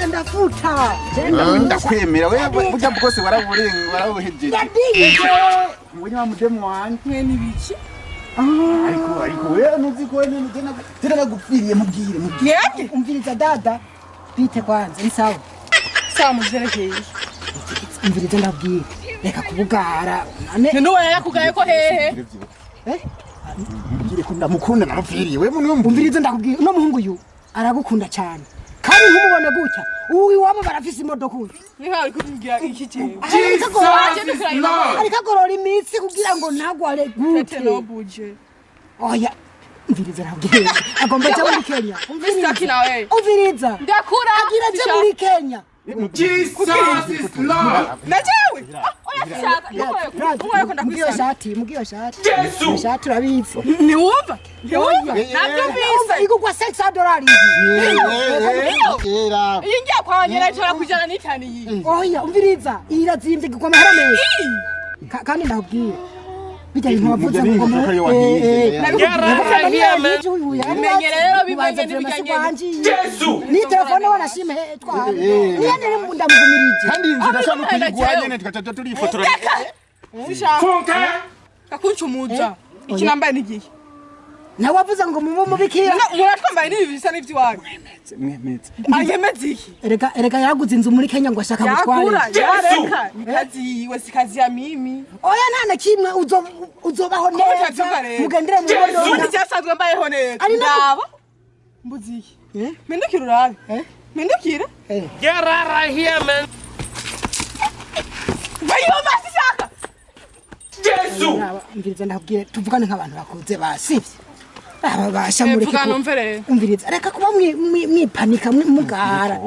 Ndafuta ndakwemera wewe burya bwose warabuhejeje mbonye wa mudemu wanje mwe nibiki ariko wewe nuzi ko tena nagupfiriye mubwire umviriza dada bite kwanza ni sawa muzerekeye umviriza ndabwire reka kubugara none we yakugaye ko hehe mbwire ko ndamukunda namupfiriye wewe umviriza ndakubwire uno muhungu uyu aragukunda cyane kandi nkumubone gutya uwi wabo barafise imodoka uyu ni hawe kuvugira iki kintu ariko agorora imitsi kugira ngo ntagware gute no buje oya umviriza ndabwire agomba cyo muri Kenya umviriza ndakura agira cyo muri Kenya Jesus is Lord. Najewe. Oya shaka. Uwe ko ndakwisa. Mugiyo shati. Yesu. Shati urabizi. Ni wumva? Nabyo bisa. Igugwa $600. Era. Ingiye kwa nyera cyora kujana n'itani yi. Oya umviriza. Irazimbye gukwa mahara meza. Kandi ndabwiye. Bijya nkavuze ngo Menyere rero bimenye n'ibijyanye. Yesu. Ni telefone wanashime twara. Niye ndamugumirije. Kandi inzira shano kuyigwanye ne tukaca turifotora. Funka. Kakunchumuza. Iki nambaye nigiye. Na wavuze ngo mubikira. Muratwambaye n'ibi bisa n'ivyo wanyu. Mwemetse. Ayemeze iki? Erega yaguze inzu muri Kenya ngo ashaka gutwara. Yareka. Nikazi iwe sikazi ya mimi. Oya nta kimwe uzobaho neza. Mugendere mu modoka. Undi cyasanzwe mbayeho neza. Ndaba. Mbuzi iki? Mendukira urabe. Mendukira? Get out of here, man. Bayo masishaka. Yesu. Umviriza ndakubwire tuvugane nk'abantu bakuze basivye. Abasha muri umviriza reka kuba mwipanika mugara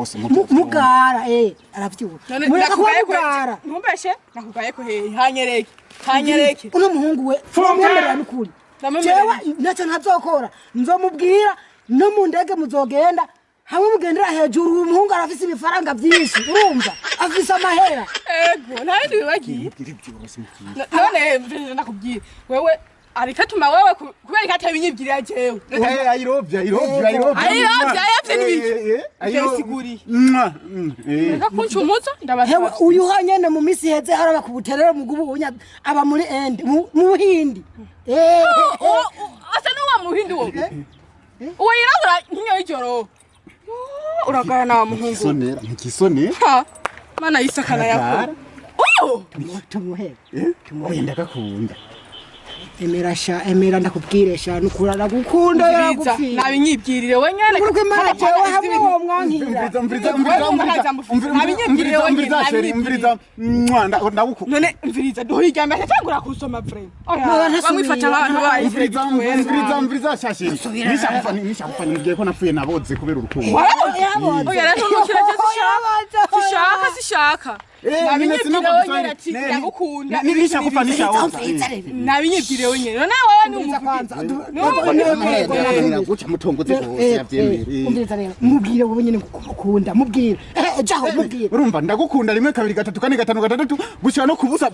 aravyuka mureka kuba mugara ntumbeshe nakugaye ko hehe hanyereke uno muhungu we mwemerera n'ukuri jewe ntacyo ntazokora nzomubwira no mu ndege muzogenda hamwe mugendera hejuru umuhungu arafise ibifaranga byinshi urumva afise amahera ego ntandi bibagiye none mviriza ndakubwira wewe Alikatuma wewe kubera ikata binyibwirira jewe. Ayirovya nibiki. Ayisiguri. Reka kunchumuza ndabasa. Hewe uyu hanyene mu misi heze haraba kubuterera mugubu unya aba muri end mu Buhindi. Asa no wa Muhindi wo. Uwo yirabura nkinyo y'ijoro. Uragara na muhungu. Nkisonera. Ha. Mana isakana yako. Tumuhe. Oya ndakakunda. Emera ndakubwiresha nukurara gukunda yaragupfira nabinyibwirire wenyene kuko imana cyawe hamwe uwo mwankira nabinyibwirire wenyene umviriza ndaguku none mviriza dohiga mbere cyangura kusoma frame bamwifata abantu umviriza shashi nishakufa nigiye ko napfuye naboze kubera urukundo oya rero nukira sishaka nabinyibwirire wenyene ati ndagukunda nishakufa nishawoza nabinyibwirire wenyene none wewe ni umuvugiza guca mutongoze hose yavyemere umviriza rero mubwire wowe nyene ngukunda mubwire jaho mubwire urumva ndagukunda 1 2 3 4 5 6 7 gushira no kubusa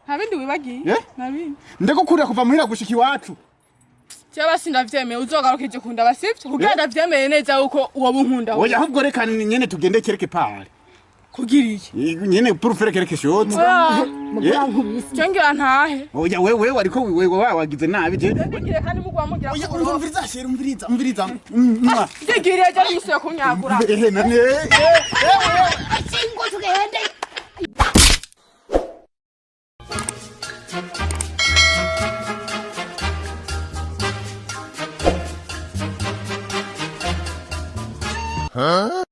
ntabindi wibagiye nabindi ndagukunda kuva muhira gushika iwacu cyaba sindavyemeye uzogarukije kunda basivye kugira ndavyemeye neza uko uwo bunkunda wowe ahubwo reka nyene tugende kereke pare kugira iki nyene pour quelque chose cyangwa ntahe oya wewe ariko wewe wagize nabi je ndikire kandi mugwa mugira oya umviriza sheri umviriza ndikire je musuye kunyagura none singo tugende Huh?